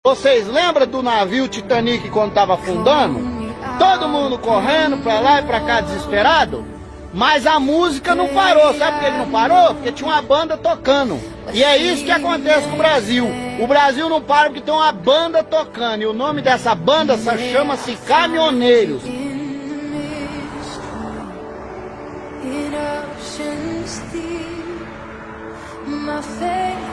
Vocês lembram do navio Titanic quando estava afundando? Todo mundo correndo pra lá e pra cá desesperado? Mas a música não parou. Sabe por que não parou? Porque tinha uma banda tocando. E é isso que acontece com o Brasil. O Brasil não para porque tem uma banda tocando. E o nome dessa banda chama-se Caminhoneiros. My faith